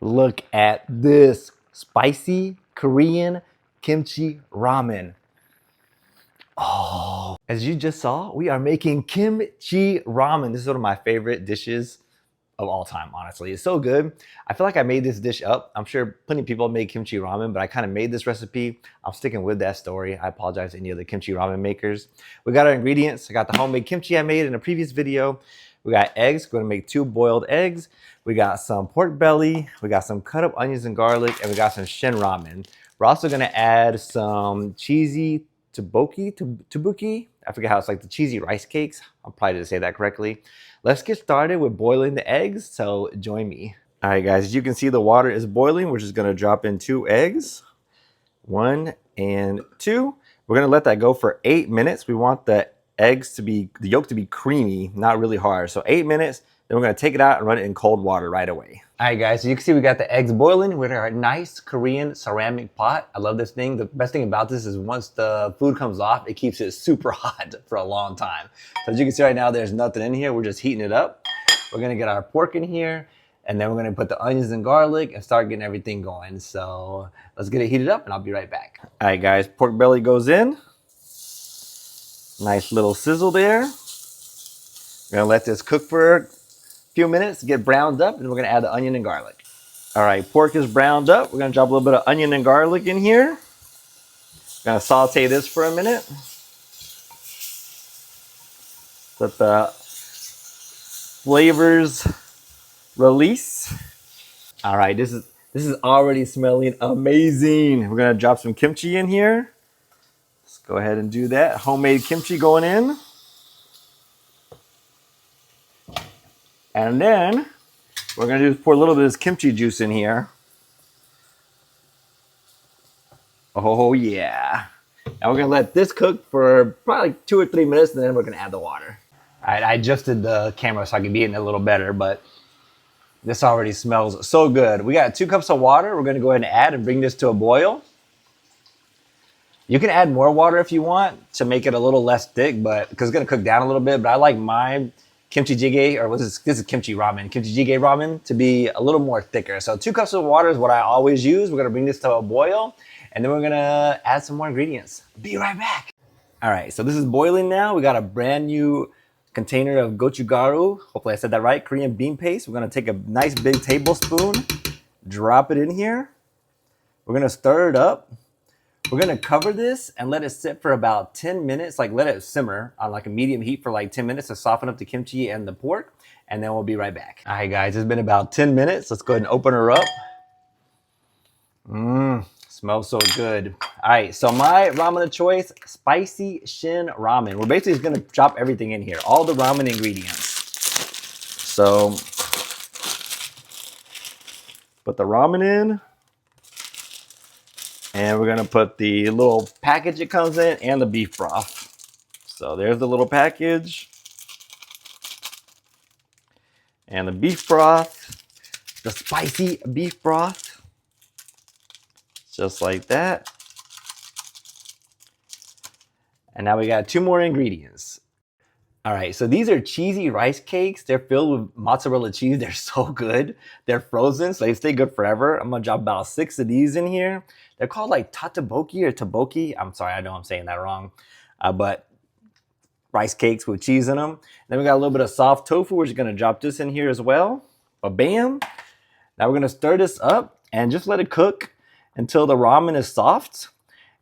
Look at this spicy Korean kimchi ramen. Oh, as you just saw, we are making kimchi ramen. This is one of my favorite dishes of all time, honestly. It's so good. I feel like I made this dish up. I'm sure plenty of people make kimchi ramen, but I kind of made this recipe. I'm sticking with that story. I apologize to any of the kimchi ramen makers. We got our ingredients. I got the homemade kimchi I made in a previous video. We got eggs. We're gonna make 2 boiled eggs. We got some pork belly. We got some cut up onions and garlic, and we got some shin ramen. We're also gonna add some cheesy tabuki. I forget how it's like the cheesy rice cakes. I'll probably didn't say that correctly. Let's get started with boiling the eggs, so join me. All right, guys, as you can see, the water is boiling. We're just gonna drop in 2 eggs, 1 and 2. We're gonna let that go for 8 minutes. We want the yolk to be creamy, not really hard. So 8 minutes, then we're gonna take it out and run it in cold water right away. All right, guys, so you can see we got the eggs boiling with our nice Korean ceramic pot. I love this thing. The best thing about this is once the food comes off, it keeps it super hot for a long time. So as you can see right now, there's nothing in here. We're just heating it up. We're gonna get our pork in here, and then we're gonna put the onions and garlic and start getting everything going. So let's get it heated up and I'll be right back. All right, guys, pork belly goes in. Nice little sizzle there. We're gonna let this cook for few minutes, get browned up, and we're gonna add the onion and garlic. All right, pork is browned up. We're gonna drop a little bit of onion and garlic in here. We're gonna saute this for a minute. Let the flavors release. All right, this is already smelling amazing. We're gonna drop some kimchi in here. Let's go ahead and do that. Homemade kimchi going in. And then we're gonna do pour a little bit of this kimchi juice in here. Oh yeah. And we're gonna let this cook for probably like 2 or 3 minutes, and then we're gonna add the water. All right, I adjusted the camera so I can be eating it a little better, but this already smells so good. We got 2 cups of water. We're gonna go ahead and add and bring this to a boil. You can add more water if you want to make it a little less thick, but because it's gonna cook down a little bit, but I like my kimchi jjigae, or this is kimchi ramen, kimchi jjigae ramen, to be a little more thicker. So 2 cups of water is what I always use. We're gonna bring this to a boil, and then we're gonna add some more ingredients. Be right back. All right, so this is boiling now. We got a brand new container of gochugaru. Hopefully I said that right, Korean bean paste. We're gonna take a nice big tablespoon, drop it in here. We're gonna stir it up. We're gonna cover this and let it sit for about 10 minutes, like let it simmer on like a medium heat for like 10 minutes to soften up the kimchi and the pork, and then we'll be right back. All right, guys, it's been about 10 minutes. Let's go ahead and open her up. Smells so good. All right, so my ramen of choice, spicy shin ramen. We're basically just gonna drop everything in here, all the ramen ingredients. So, put the ramen in. And we're gonna put the little package it comes in and the beef broth. So there's the little package. And the beef broth, the spicy beef broth. Just like that. And now we got 2 more ingredients. All right, so these are cheesy rice cakes. They're filled with mozzarella cheese. They're so good. They're frozen, so they stay good forever. I'm gonna drop about 6 of these in here. They're called like tataboki or taboki. I'm sorry, I know I'm saying that wrong. But rice cakes with cheese in them. Then we got a little bit of soft tofu. We're just gonna drop this in here as well. Bam. Now we're gonna stir this up and just let it cook until the ramen is soft.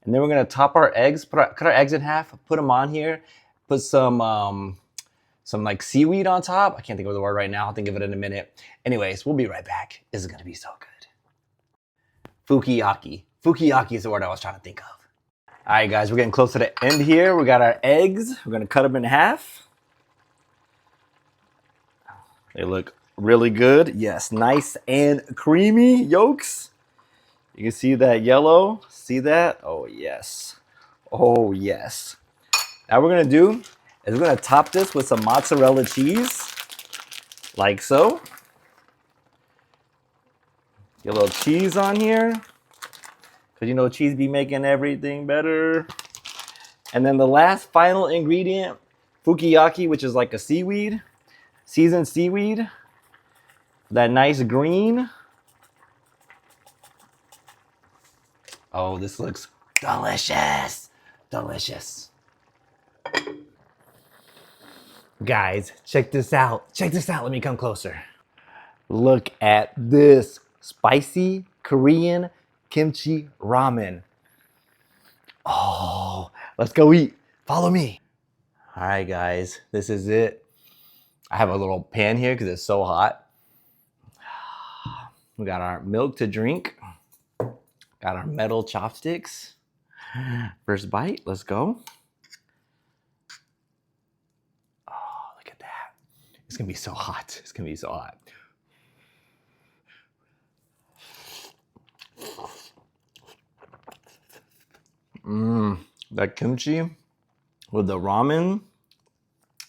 And then we're gonna top our eggs, cut our eggs in half, put them on here, put some like seaweed on top. I can't think of the word right now. I'll think of it in a minute. Anyways, we'll be right back. This is gonna be so good. Fukiyaki. Fukiyaki is the word I was trying to think of. All right, guys, we're getting close to the end here. We got our eggs. We're gonna cut them in half. They look really good. Yes, nice and creamy yolks. You can see that yellow. See that? Oh, yes. Oh, yes. Now what we're gonna do is we're gonna top this with some mozzarella cheese, like so. Get a little cheese on here, because you know cheese be making everything better. And then the last final ingredient, fukiyaki, which is like a seaweed, seasoned seaweed. That nice green. Oh, this looks delicious. Delicious. Guys, check this out. Check this out. Let me come closer. Look at this spicy Korean kimchi ramen. Oh, let's go eat. Follow me. All right, guys, this is it. I have a little pan here because it's so hot. We got our milk to drink. Got our metal chopsticks. First bite, let's go. Oh, look at that. It's gonna be so hot. It's gonna be so hot. That kimchi with the ramen.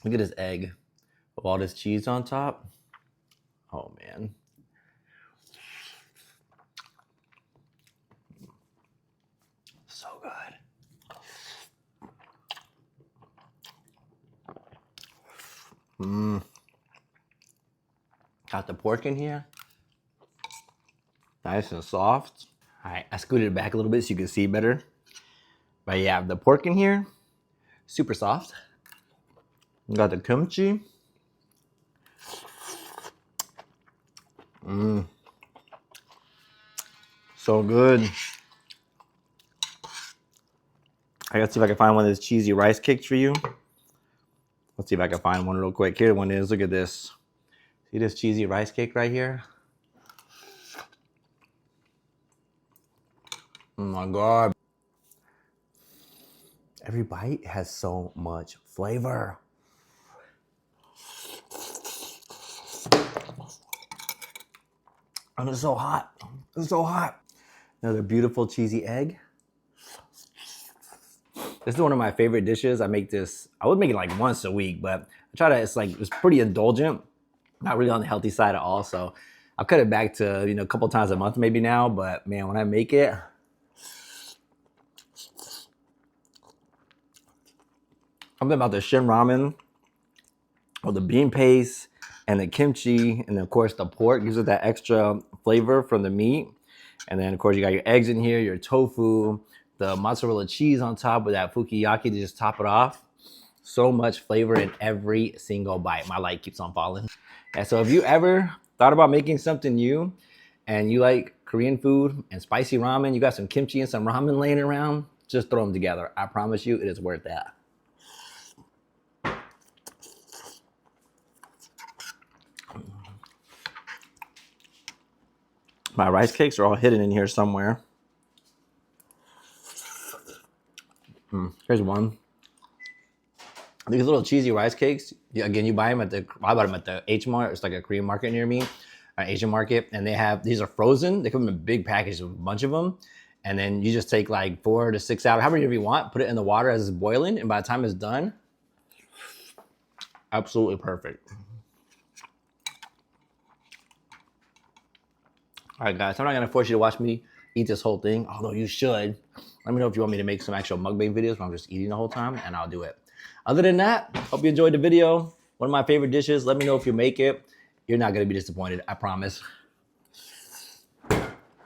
Look at this egg with all this cheese on top. Oh man. So good. Got the pork in here. Nice and soft. All right, I scooted it back a little bit so you can see better. But yeah, the pork in here, super soft. We got the kimchi. So good. I gotta see if I can find one of those cheesy rice cakes for you. Let's see if I can find one real quick. Here one is, look at this. See this cheesy rice cake right here? Oh my God. Every bite has so much flavor. And it's so hot. It's so hot. Another beautiful cheesy egg. This is one of my favorite dishes. I make this, I would make it like once a week, but I try to, it's pretty indulgent. Not really on the healthy side at all. So I'll cut it back to, a couple times a month maybe now, but man, when I make it, something about the shin ramen or the bean paste and the kimchi, and then of course the pork gives it that extra flavor from the meat. And then of course you got your eggs in here, your tofu, the mozzarella cheese on top with that fukiyaki to just top it off. So much flavor in every single bite. My light keeps on falling. And so if you ever thought about making something new and you like Korean food and spicy ramen, you got some kimchi and some ramen laying around, just throw them together. I promise you it is worth that. My rice cakes are all hidden in here somewhere. Here's one. These little cheesy rice cakes, again, you buy them I bought them at the H Mart. It's like a Korean market near me, an Asian market. And these are frozen. They come in a big package with a bunch of them. And then you just take like 4 to 6 hours, however you want, put it in the water as it's boiling. And by the time it's done, absolutely perfect. All right, guys, I'm not gonna force you to watch me eat this whole thing, although you should. Let me know if you want me to make some actual mukbang videos where I'm just eating the whole time, and I'll do it. Other than that, hope you enjoyed the video. One of my favorite dishes. Let me know if you make it. You're not gonna be disappointed, I promise.